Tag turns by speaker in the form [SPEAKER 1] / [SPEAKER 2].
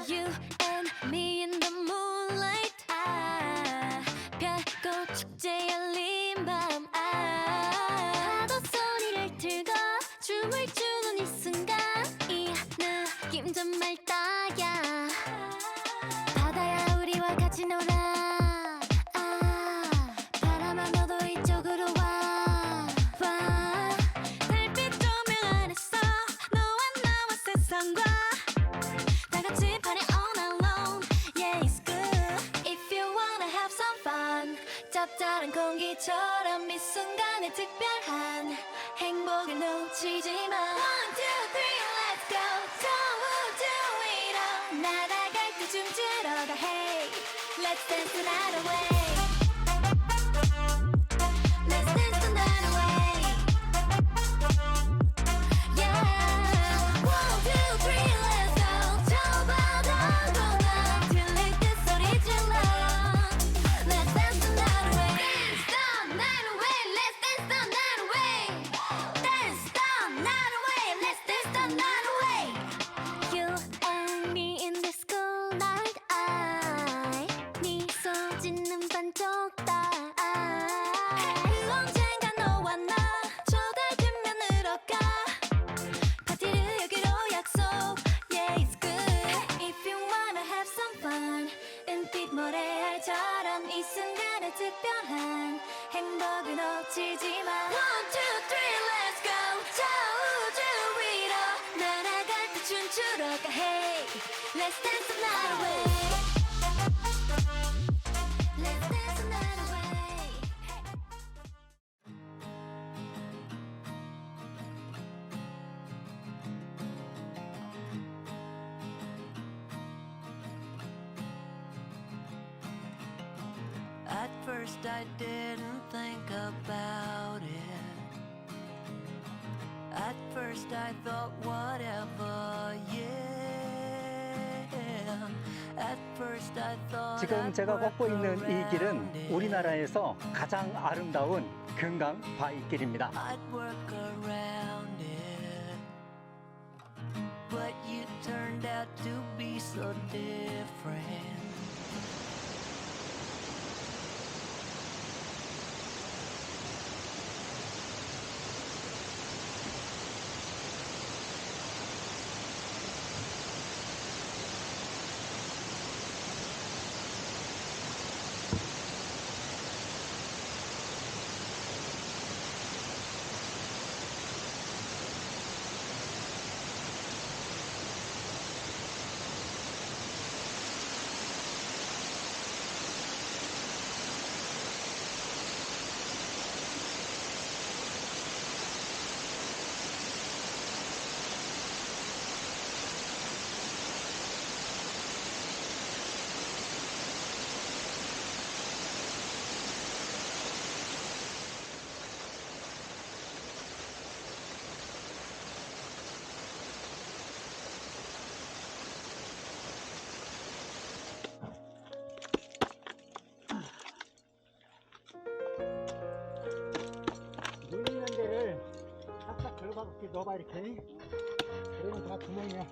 [SPEAKER 1] You and me in the moonlight. 별꽃 축제 열린 밤. 파도 소리를 틀고 춤을 추는 이 순간. 이 느낌 정말 딱이야. 바다야 우리와 같이 놀아. 바람아 너도 이쪽으로 와. 달빛 조명 안에서 너와 나와 세상과 다같이 party all night long. Yeah, it's good. If you wanna have some fun, 짭짤한 공기처럼 이 순간에 특별한 행복을 놓치지 마. 1, 2, 3, let's go. 저 우주 위로 날아갈 때 춤추러 가. Hey, let's dance the night away. Let's dance the night away. Yeah. 1, 2, 3, let's go. 저 바다로 나 들릴 때 소리 질러. Let's dance the night away. Dance the night away. Let's dance the night away. Dance the night away. Let's dance the night away. You and me in this cool night. 미소 짓는 반쪽 딸. 그 언젠가 너와 나 저 달 뒷면으로 가. 파티를 여기로 약속. Yeah, it's good. If you wanna have some fun, 은빛 모래알처럼 이 순간의 특별한 행복을 놓치지 마. 1, 2, 3, let's go. 저 우주 위로 날아갈 때 춤추러 가. Hey, let's dance the night away. Let's dance the night away.
[SPEAKER 2] At first I didn't think about it. At first I thought whatever, yeah. At first I thought
[SPEAKER 3] 지금
[SPEAKER 2] I'd
[SPEAKER 3] 제가
[SPEAKER 2] work
[SPEAKER 3] 걷고 있는 이 길은
[SPEAKER 2] around it.
[SPEAKER 3] 우리나라에서 가장 아름다운 금강 바위길입니다.
[SPEAKER 2] I'd work around it. But you turned out to be so different.
[SPEAKER 3] 눌리는 데를 싹싹 들어가 이렇게 넣어봐. 이렇게 여기는 다 구멍이야.